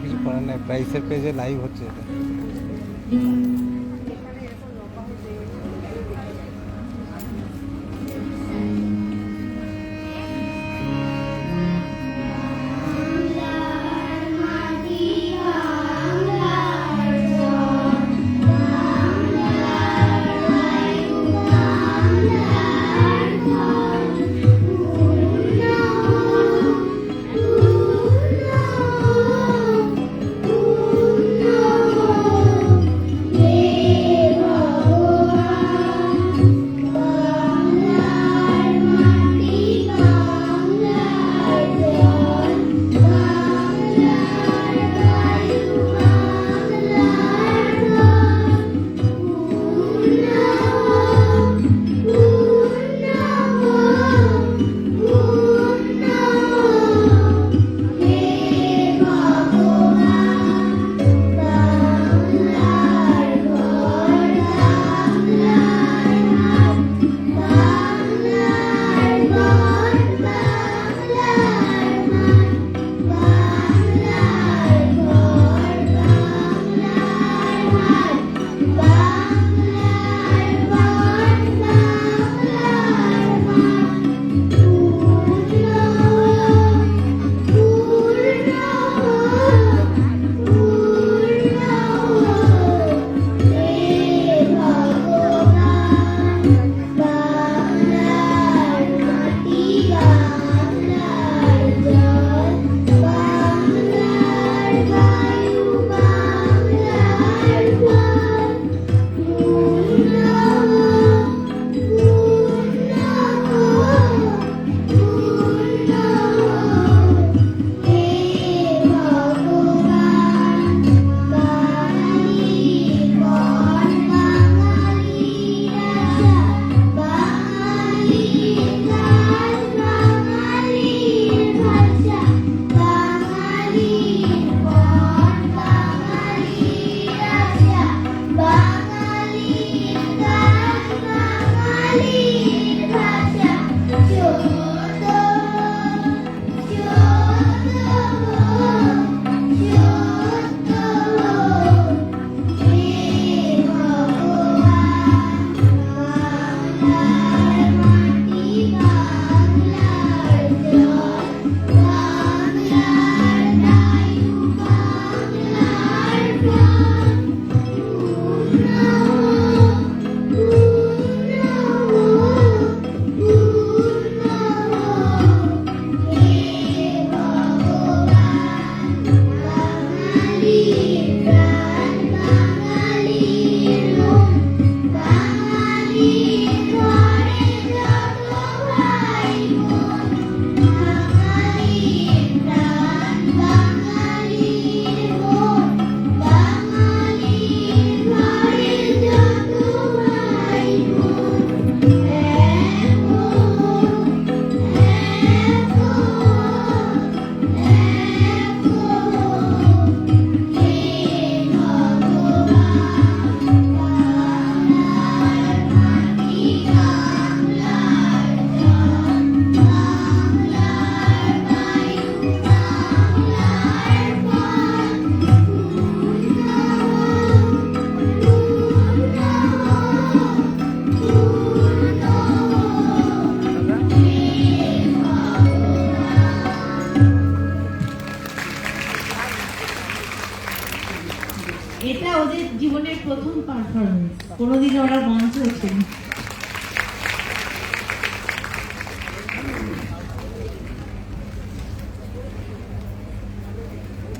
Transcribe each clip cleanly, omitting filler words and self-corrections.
কিছু করার নাই, প্রাইসের পেজে লাইভ হচ্ছে এটা। এটা ওদের জীবনের প্রথম পারফরমেন্স, কোনোদিন ওরা মঞ্চ ওঠেনি।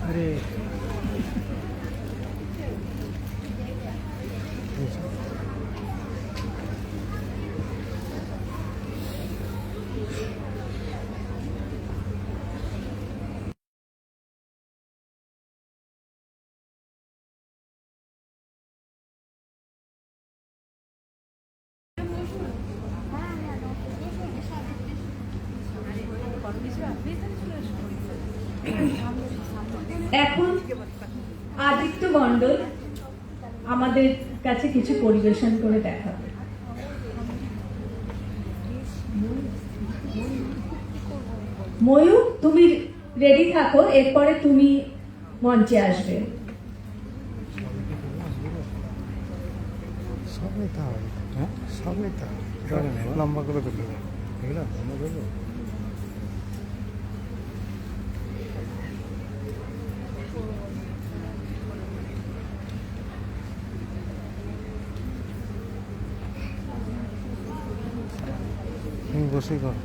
আরে এখন আদিত্য মণ্ডল আমাদের কাছে কিছু পরিবেশন করে দেখাবে। ময়ূর, তুমি রেডি থাকো, এরপরে তুমি মঞ্চে আসবে। সব নেতা হয়, হ্যাঁ সব নেতা লম্বা করে তুলবে এগুলো লম্বা করবো। তুমি বসেই করো।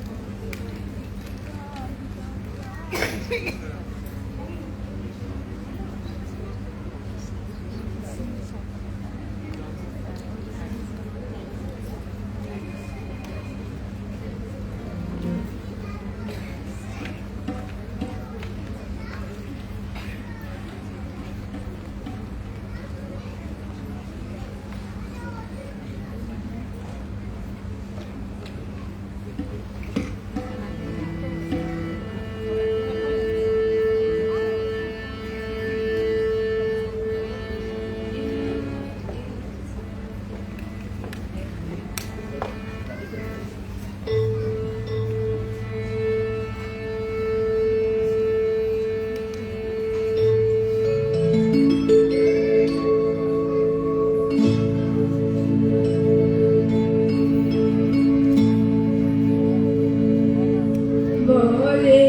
বলে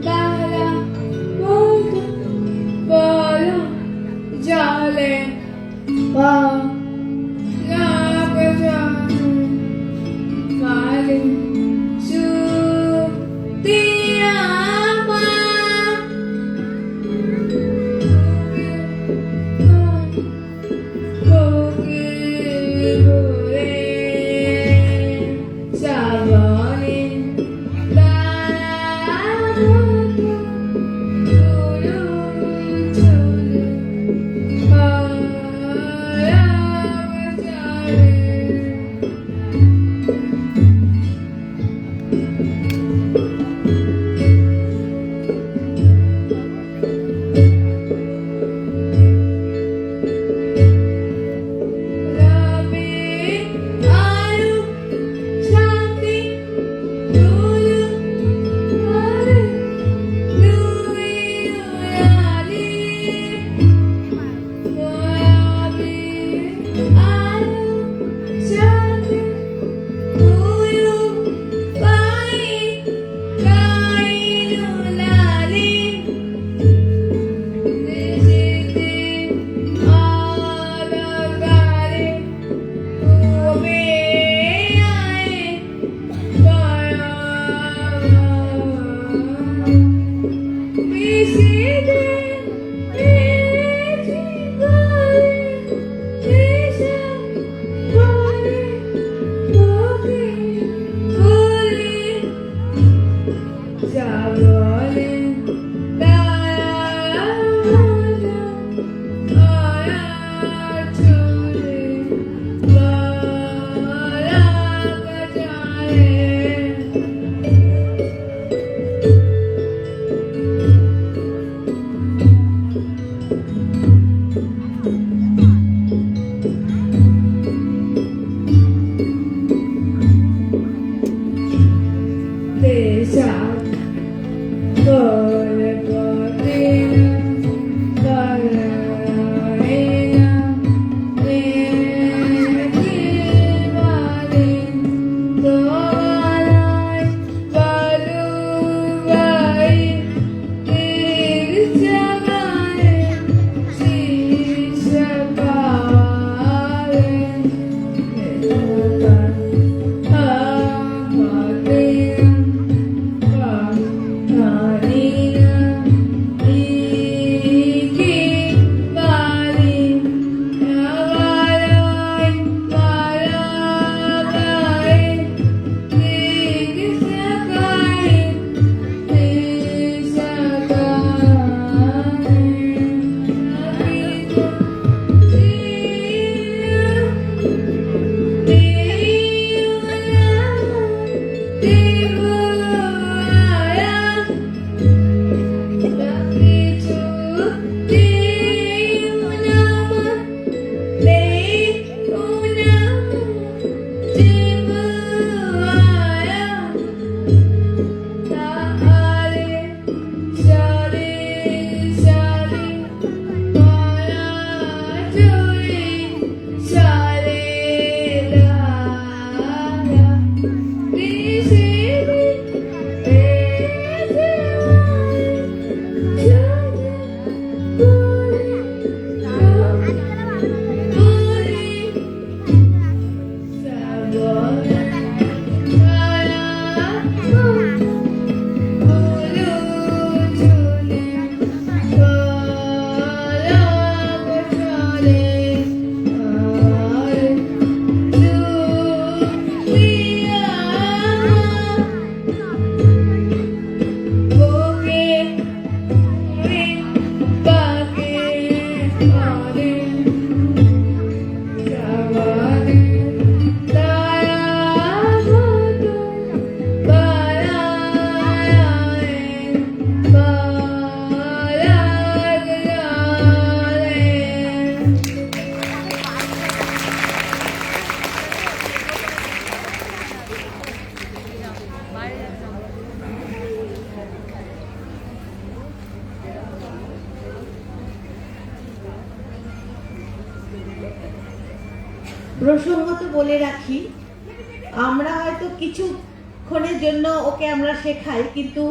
দালা বন্ধু বলো জলে বা লাগ কালে সুতিয়া মা Sabone প্রসঙ্গত বলে রাখি, আমরা হয়তো কিছুক্ষণের জন্য ওকে আমরা শেখাই, কিন্তু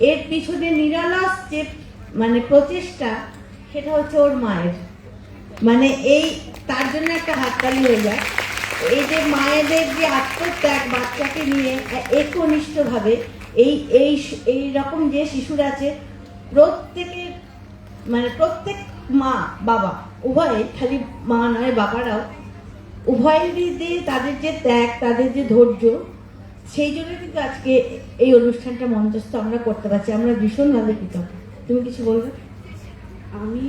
এর পিছনে নিরলস যে মানে প্রচেষ্টা, সেটা হচ্ছে ওর মায়ের। মানে এই তার জন্য একটা হাততালি হয়ে যায়। এই যে মায়েদের যে আত্মত্যাগ বাচ্চাকে নিয়ে একনিষ্ঠভাবে এই এই এই রকম যে শিশুরা আছে, প্রত্যেকের মানে প্রত্যেক মা বাবা উভয়ে, খালি মা নয় বাবারাও, উভয়েরই যে তাদের যে ত্যাগ, তাদের যে ধৈর্য, সেই জন্য কিন্তু আজকে এই অনুষ্ঠানটা মঞ্চস্থ আমরা করতে পারছি। আমরা ভীষণভাবে কৃতজ্ঞ। তুমি কিছু বলবে? আমি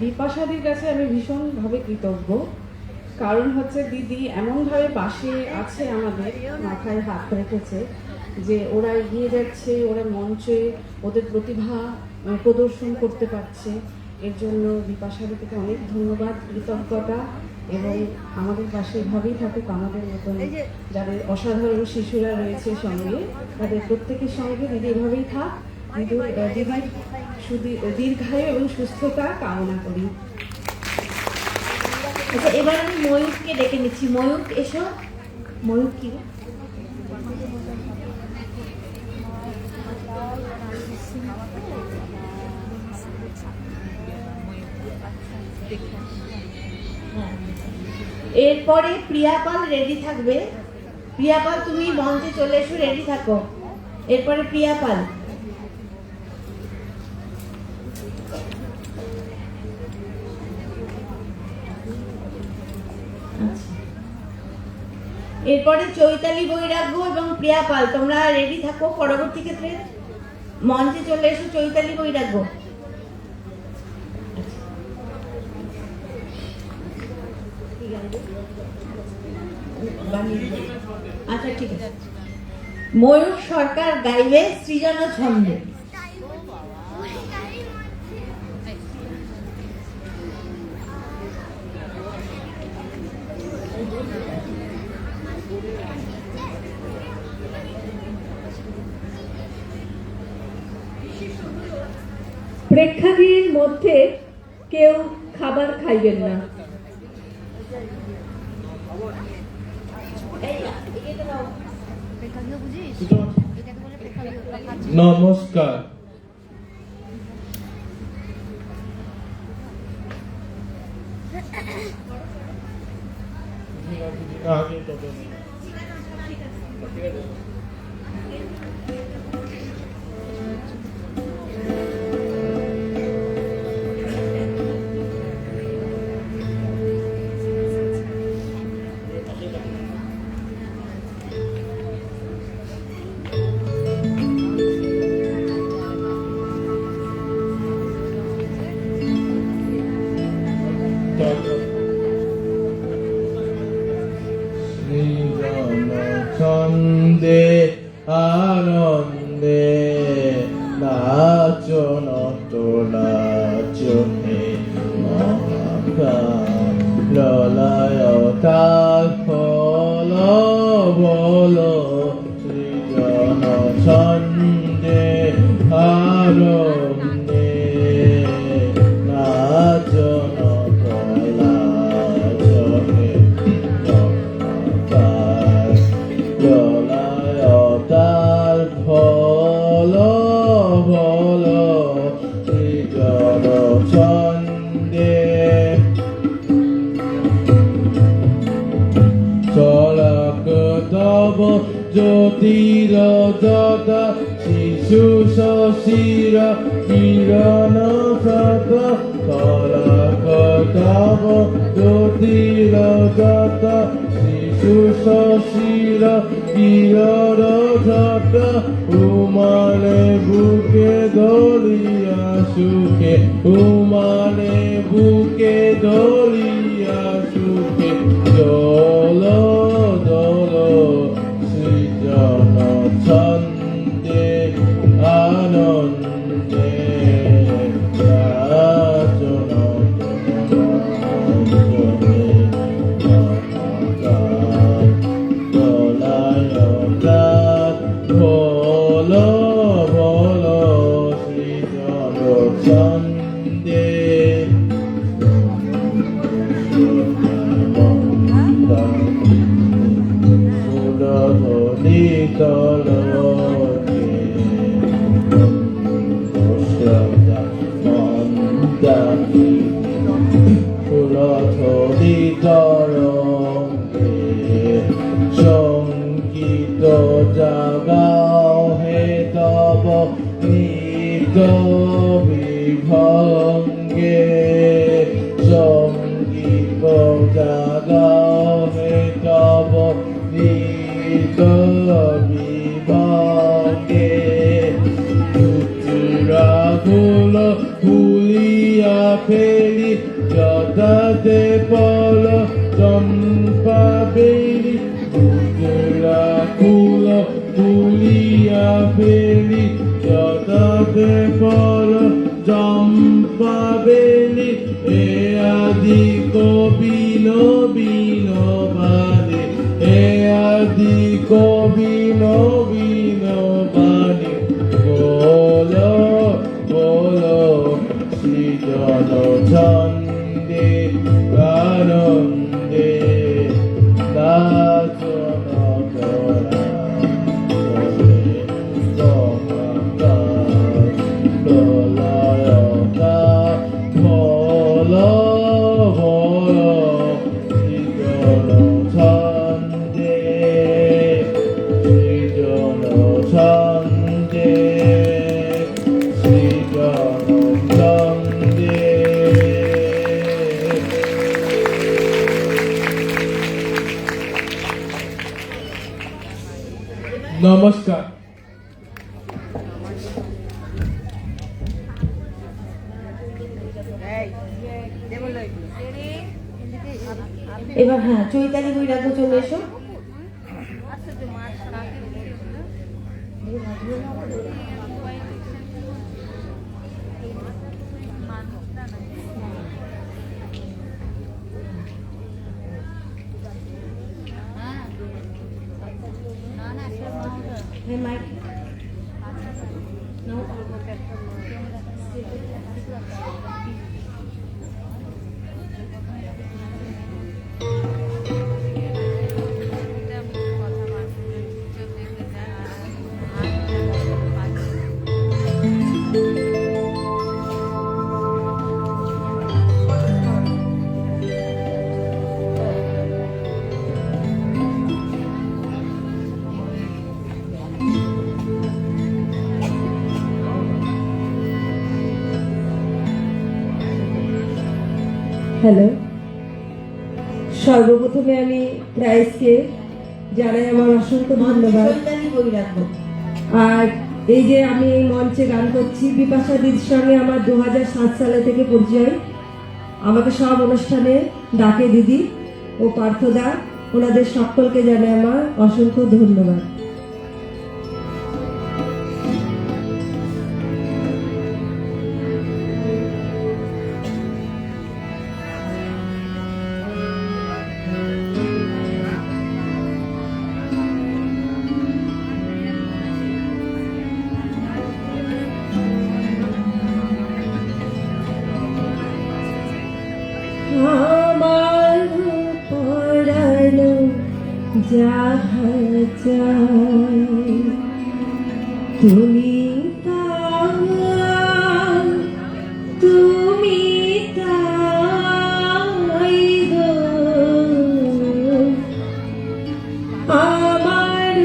বিপাশাদির কাছে আমি ভীষণভাবে কৃতজ্ঞ। কারণ হচ্ছে দিদি এমনভাবে পাশে আছে, আমাদের মাথায় হাত রেখেছে, যে ওরা এগিয়ে যাচ্ছে, ওরা মঞ্চে ওদের প্রতিভা প্রদর্শন করতে পারছে। এর জন্য বিপাশাদি থেকে অনেক ধন্যবাদ, কৃতজ্ঞতা। এবং আমাদের পাশে এভাবেই থাকুক আমাদের মতন যাদের অসাধারণ শিশুরা রয়েছে সঙ্গে, তাদের প্রত্যেকের সঙ্গে দিদি এভাবেই থাক। দিদির দীর্ঘায়ু এবং সুস্থতা কামনা করি। আচ্ছা, এবার আমি ময়ূরকে ডেকে নিচ্ছি। ময়ূর এসো। ময়ূর কি? এরপরে প্রিয়াপাল রেডি থাকবে। প্রিয়াপাল, তুমি মঞ্চে চলে এসো, রেডি থাকো। এরপরে প্রিয়াপাল। এরপরে চৈতালি বৈরাগ্য এবং প্রিয়াপাল, তোমরা রেডি থাকো। পরবর্তী ক্ষেত্রে মঞ্চে চলে এসো চৈতালি বৈরাগ্য। আচ্ছা, ঠিক আছে। ময়ূর সরকার গাইবে সৃজন ছন্দে। প্রেক্ষাগৃহের মধ্যে কেউ খাবার খাইবেন না। নমস্কার। ছন্দে আনন্দে নাচো নাচনে মহাপ্রাণ ললায় তার ফল বল সৃজন ছন্দে আনন্দে নাচো জ্যোতির যথা শিশু শশির কিরণ সত তরক তব জ্যোতির যথা শিশু শশির কিরণ সত উমানে বুকে ধরিয়া সুখে উমানে বুকে ধরিয়া সুখে দোল দোল সৃজন ছন্দে আনন্দে রাজন ভোল ভোল সৃজন ছন্দে তরঙ্গে সঙ্গীত জাগাও হে তব নিত বিভঙ্গে সঙ্গীত জাগাও হে তব নিত বিভঙ্গে রাগুল ফুলিয়া ফেলি যদাতে পল চম্পা বেলি রাগুল ফুলিয়া ফেলি যদাতে পল চম্পা বেলি এ আদি কবি নবীন বাণী এ আদি কবি নবীন বাণী বলো বলো সৃজন ছন্দে আনন্দে নাচন করা ললয়তা ভল ভল সৃজন ছন্দে সৃজন ছন্দে সৃজন ছন্দে। নমস্কার। এবার হ্যাঁ চৈতালি বৈরাগ্য চলে এসো। হ্যাঁ মাইক নাও। হ্যালো, সর্বপ্রথমে আমি প্রাইজকে জানাই আমার অসংখ্য ধন্যবাদ। চৈতালি বৈরাগ্য। আর এই যে আমি এই মঞ্চে গান করছি, বিপাশা দিদির সঙ্গে আমার 2007 সালে থেকে পরিচয়। আমাকে সব অনুষ্ঠানে ডাকে দিদি ও পার্থদা, ওনাদের সকলকে জানাই আমার অসংখ্য ধন্যবাদ। আমার পরানো যাহা চাই তুমি তাই, তুমি তাই গো। আমার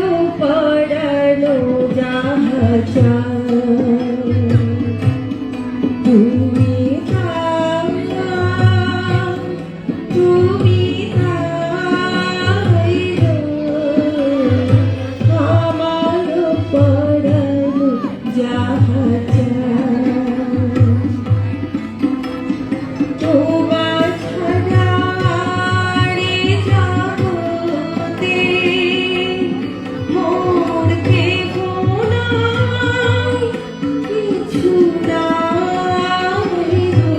পরানো যাহা চাই তুমি তুমি তাই গো। আমার পরানো যাহা চাই তোমার ছাড়া রে জগতে মোর কেহ নাই, কিছু নাই গো।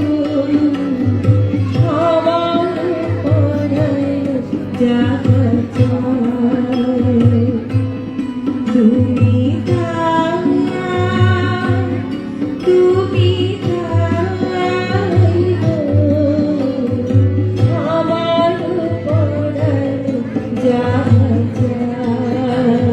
আমার পরানো যাহা চাই তুমি তাই, তুমি তাই গো। আমার পরানো যাহা চাই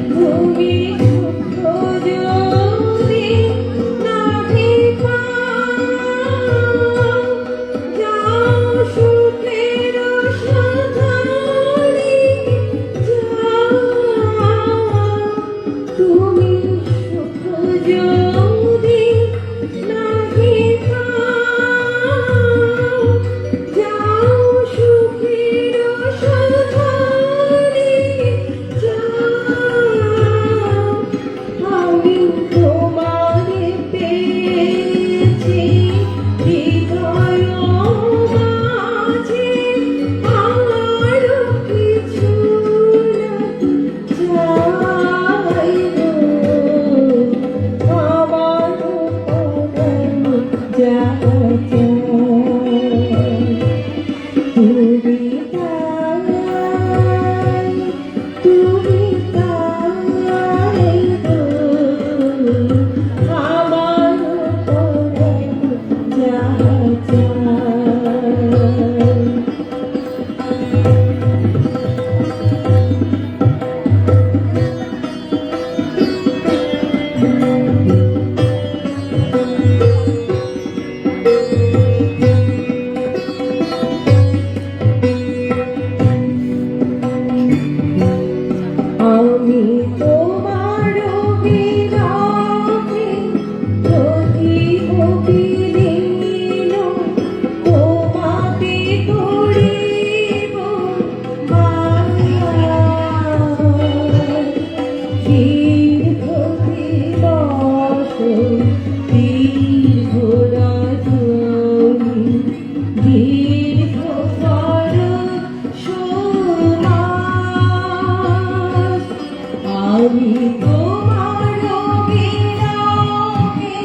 তুমি যদি নাহি পাও, যাও সুখের সন্ধানে যাও। আমি তোমারে পেয়েছি হৃদয় মাঝে, আরো কিছু না চাইবো, আমার পরাণ যা চায়। তুমি তাই, তুমি তাই গো, আমার পরাণ যা চায়। আমি তোমার বিরহে রহিব বিলীন, তোমাতে করিব বাস। দীর্ঘ দিবস দীর্ঘ রজনী, দীর্ঘ বরষমাস। আমি তোমার বিরহে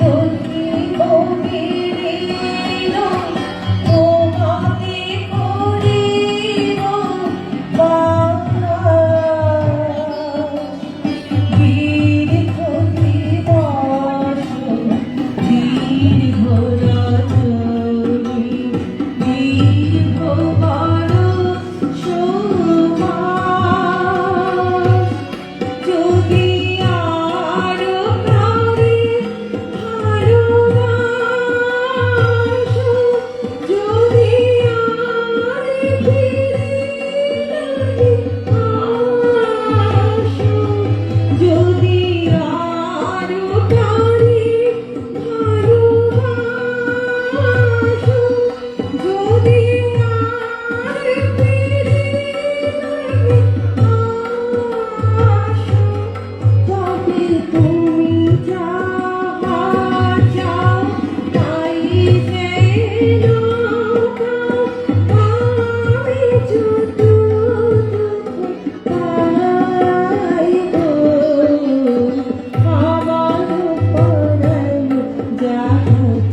রহিব বিলীন, তোমাতে করিব বাস। দীর্ঘ দিবস দীর্ঘ রজনী, দীর্ঘ বরষমাস। যদি আরো প্রাণে ভালোবাসো, যদি আর ফিরে নাহি আসো, যদি আরো প্রাণে ভালোবাসো, যদি আর ফিরে নাহি আসো, তবে তুমি যাহা চাও তাই যেন পাও। আমি যতটুকু পাইব, আমার পরাণ যা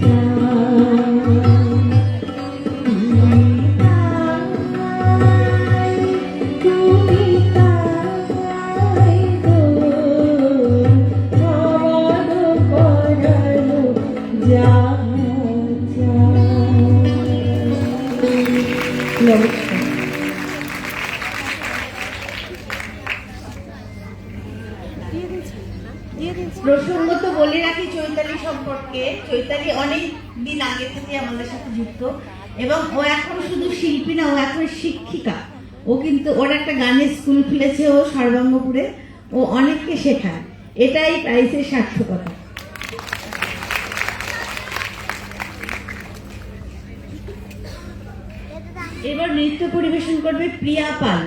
চায়। তুমি তাই, তুমি তাই গো, আমার পরাণ যা চায়। নমস্কার। প্রসঙ্গত বলে রাখি চৈতালি সম্পর্কে। চৈতালি অনেক দিন আগে থেকে আমাদের সাথে যুক্ত, এবং ও এখন শুধু শিল্পী না, ও এখন শিক্ষিকা। ও কিন্তু ওর একটা গানের স্কুল খুলেছে ও সর্বাঙ্গপুরে, ও অনেককে শেখায়। এটাই প্রাইসের সার্থকতা। এবার নৃত্য পরিবেশন করবে প্রিয়া পাল।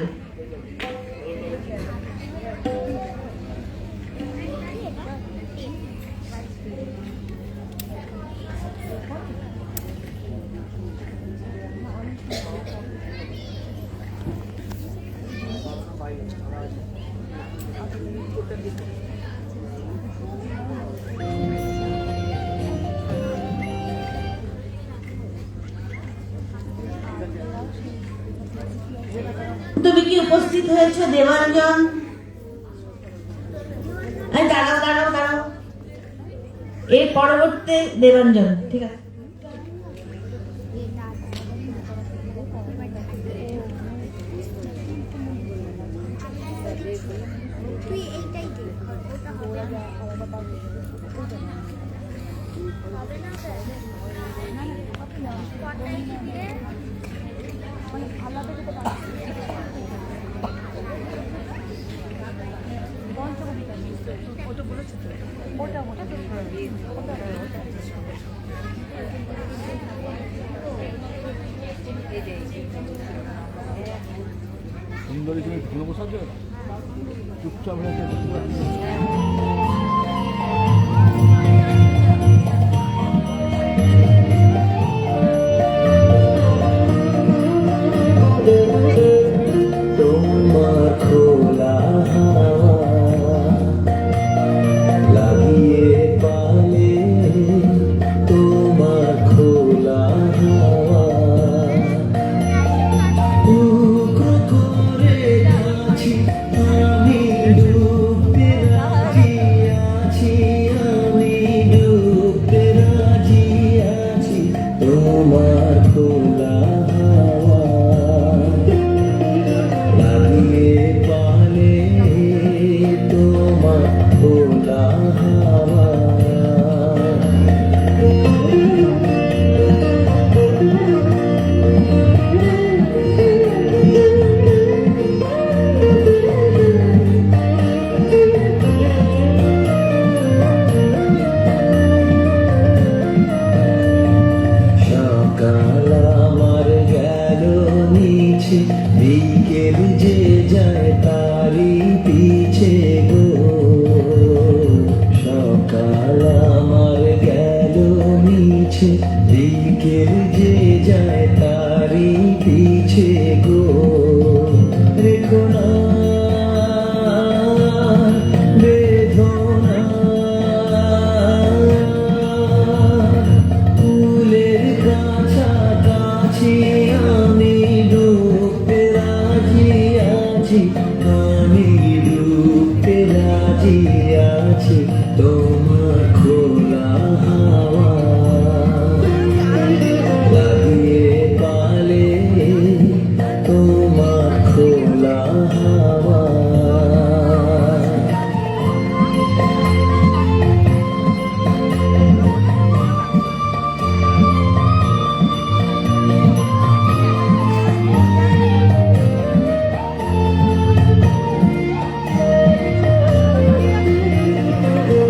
তুমি কি উপস্থিত হয়েছো দেবাঞ্জন? দাঁড়াও দাঁড়াও দাঁড়াও, এর পরবর্তী দেবাঞ্জন। ঠিক আছে, তুই এইটাই দেখ, ওটা হবে না। হবে না স্যার, না না হবে না, পটাই দিলে মানে আলাদা যেতে পারছি। পঞ্চম সুন্দরী তুমি ভালো বসার জন্য চুপচাপ হয়ে তোমার খোলা হাওয়া লাগিয়ে পালে, তোমার খোলা হাওয়া টুকরো করে আছি আমি, ডুবতে রাজি আছি আমি, ডুবতে রাজি আছি তোমার খোলা হাওয়া লাগিয়ে পালে, তোমার খোলা হাওয়া সকাল আমার গেল নিচে, বিকেল যে যায় তারি পিছে গো। সকাল আমার গেল নিচে, বিকেল যে যায় তারি পিছে গো। রেখো না বেদনা, ফুলের কাছাকাছি আমি, ডুবতে রাজি আছি আমি, ডুবতে রাজি আছি তোমার খোলা হাওয়া লাগিয়ে পালে, তোমার খোলা হাওয়া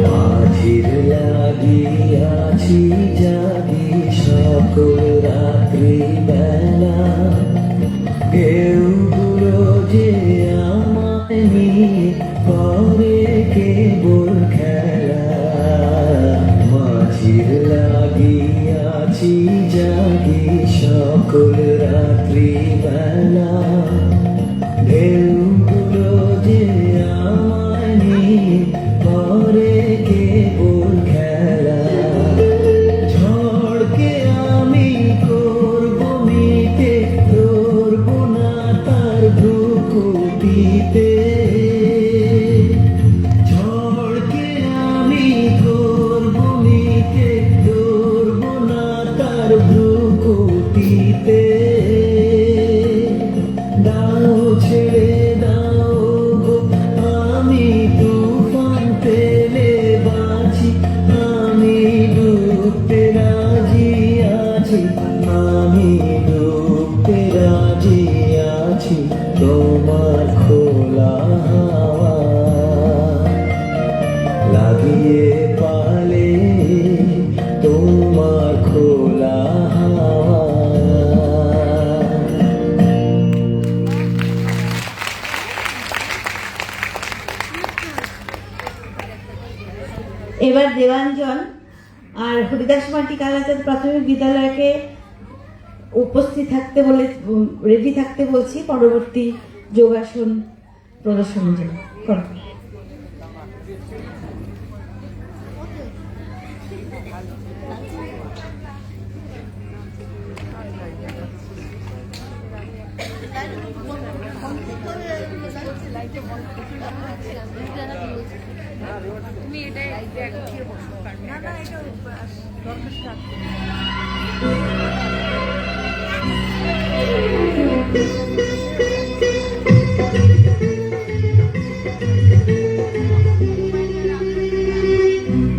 মাঝির লাগিয়াছি জাগি সকল রাত্রি বেলা, কেউগুলো যে আমায় নিয়ে করে কেবল খেলা। মাঝির লাগিয়াছি জাগি সকল রাত্রি বেলা, ঢেউগুলো যে আমায় নিয়ে করে কেবল খেলা। ঝড়কে আমি করব মিটে, ধরব না তার ভ্রুকুটিতে। ঝড়কে আমি করব মিটে, ধরব না তার ভ্রুকুটিতে। দাও ছেড়ে দাও গো, আমি তুফান পেলে বাঁচি আমি, ডুবতে রাজি আছি আমি, ডুবতে রাজি আছি তোমার খোলা হাওয়া লাগিয়ে পালে, তোমার খোলা হাওয়া। এবার দেবাঞ্জন আর হরিদাস মাটি কালাচাঁদ প্রাথমিক বিদ্যালয়কে উপস্থিত থাকতে বলে, রেডি থাকতে বলছি পরবর্তী যোগাসন প্রদর্শনের জন্য। করো। তুমি এটা না না এটা দরকার।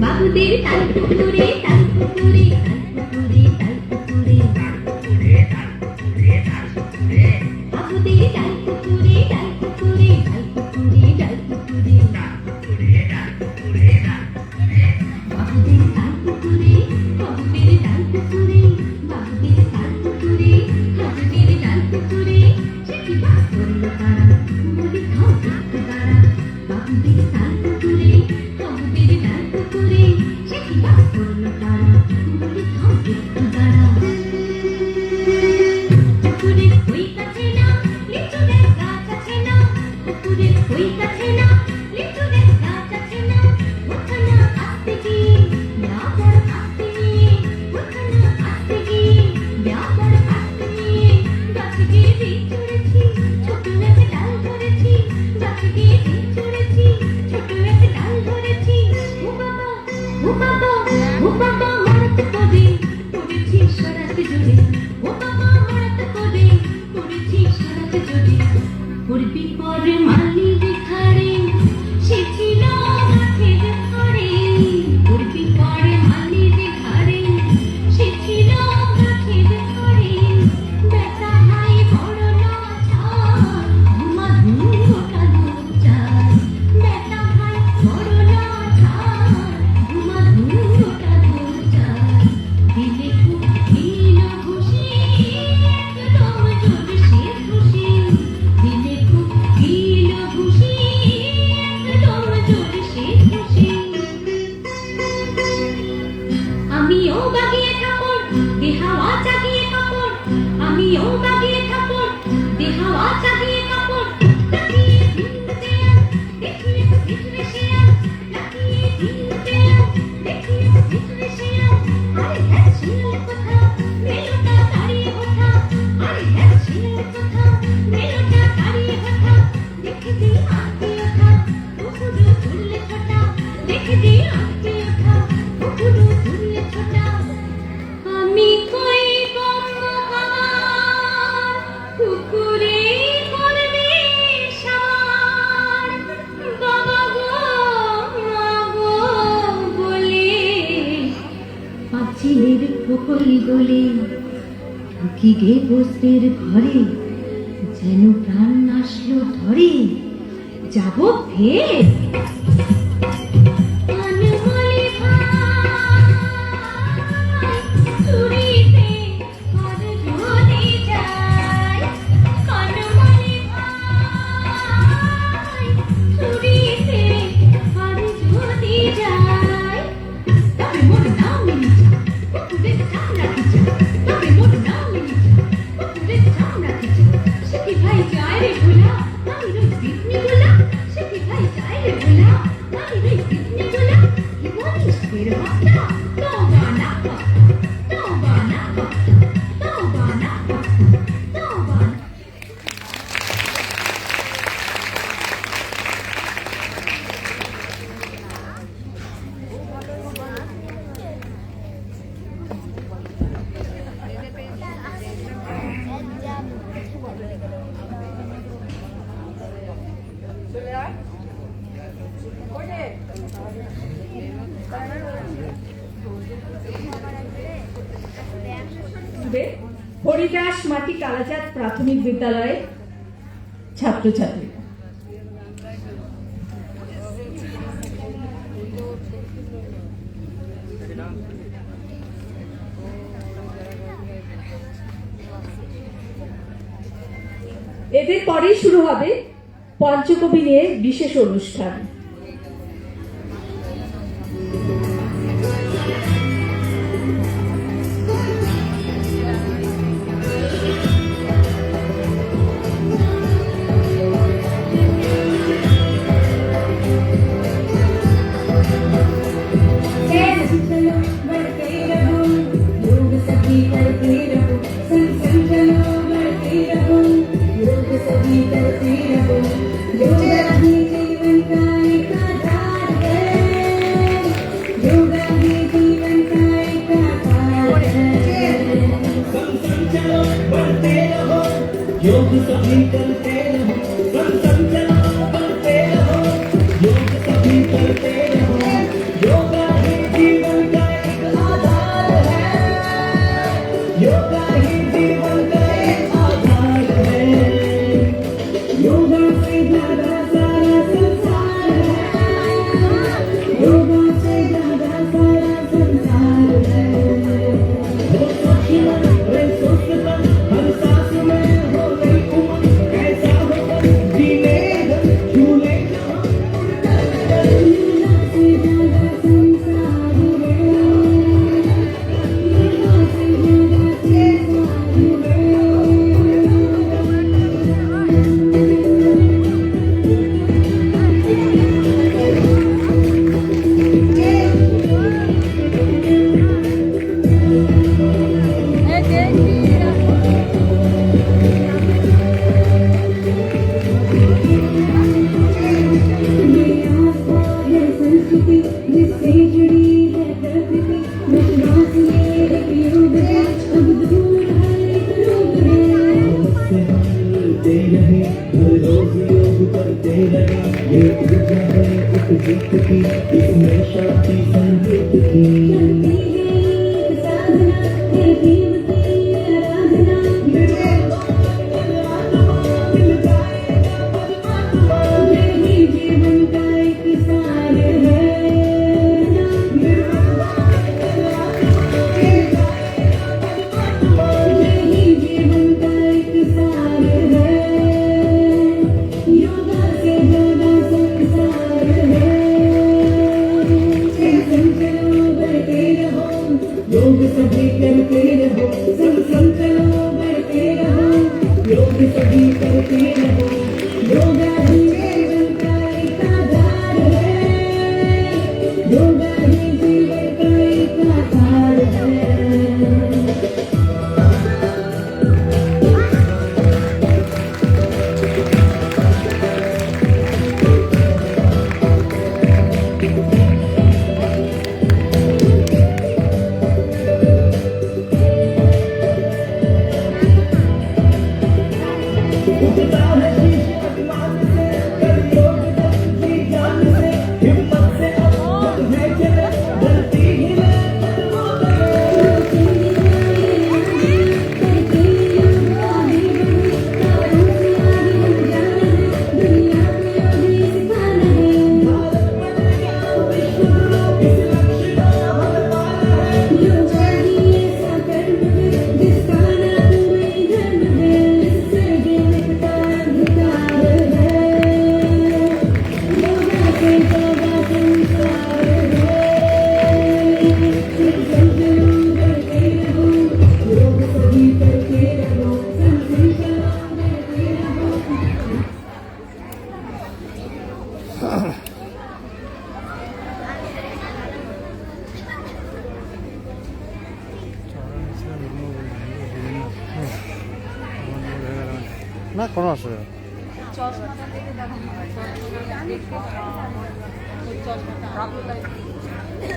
বাবুদের তাল পুকুরে তাল পুকুরে তাল পুকুরে তাল পুকুরে বাবুদের তাল পুকুরে তাল পুকুরে তাল পুকুরে তাল পুকুরে বাস করলো তারা বলি থাম একটু দাঁড়া পুকুরে কই কাছে না লিচুদের গাছ আছে না পুকুরে কই কাছে না লিচুদের গাছ আছে না ওখানে আসতে গিয়ে ব্যাপার আসতে নিয়ে ওখানে আসতে গিয়ে ব্যাপার আসতে নিয়ে গাছে গিয়ে চড়েছি ছোট একটা ডাল ধরেছি গাছে গিয়ে চড়েছি ছোট একটা ডাল ধরেছি ও বাবা মারাত করে পড়েছি সারাত জুড়ে ও বাবা মারাত করে পড়েছি সারাত জুড়ে পড়বি পরে মালি দেখারে সে ছিল গাছের ধরে পড়বি পরে মালি দেখারে সে ছিল গাছের ধরে বেটা ভাই বড় না ছাড় ঘুমা ঘুমোটা চার বেটা ভাই বড় না ছাড় ঘুমা ঘুমোটা চার দিলে খুব দিল খুশি একদম জোরে সে খুশি দিলে খুব দিল খুশি একদম জোরে সে খুশি আমিও বাগিয়ে থাপড় দেহাওয়া চাগিয়ে কাপড় আমিও বাগিয়ে থাপড় দেহাওয়া চাগিয়ে কাপড় তাকিয়ে দিনতে দেখিয়ে ভিতরে শেয়াল তাকিয়ে দিনতে দেখিয়ে ভিতরে শেয়াল আরে হ্যাঁ ছিল কথা মেলোটা দাঁড়িয়ে ওঠা আরে হ্যাঁ ছিল কথা মেলোটা দাঁড়িয়ে ওঠা দেখে দিই আঁকে ওঠা পুকুরে তুললে ছোটা দেখে দিই আঁকে ওঠা পুকুরে তুললে ছোটা আমি কই গঙ্গার পুকুরে করবে সার বাবা গো মা গো বলে পাঁচিলের ফোকল গলে ঢুকি গে বস্তির ঘরে যেন প্রাণ আসলো ধরে যাব ফের কানমলি ভাই চুরিতে আর যদি যায় কানমলি ভাই চুরিতে আর যদি যায় তবে মোর নাম মিনিচা পুকুরের চাম রাখিচা তবে মোর নাম মিনিচা পুকুরের চাম রাখিচা সেটি ভাই যায় রে ভোলা আমি রই পিকনি গোলা সেটি ভাই যায় রে ভোলা আমি রই পিকনি গোলা কি বলিস ফের হস্তা তওবা না হস্তা তওবা না হস্তা তওবা না হস্তা তওবা না হরিদাস মাটি কালাচাঁদ প্রাথমিক বিদ্যালয়ে ছাত্রছাত্রী এদের পরেই শুরু হবে পঞ্চকবি নিয়ে বিশেষ অনুষ্ঠান। योग सभी करते रहो, संग चलो बढ़ते रहो, योग सभी करते रहो, योगा ही जीवन का एक आधार है, योगा ही जीवन का एक आधार है, योगा से ज्यादा सारा संसार है, योगा से ज्यादा सारा संसार है, वो सोच मन, वे सोच मन, हर सांस में हो गई उमंग, चौथी संगीत की योग सभी करते रहो सब संकल्प बढ़ते रहो योग सभी करते रहो योगा ही जीवन का एक आधार है योगा ही जीवन का एक आधार है उठता है शीश आसमान से कर योग जी जान से हिम्मत से अब है चले धरती हिले না কোনো অসুবিধা নেই। চশমাটা দেখে দেখো চশমাটা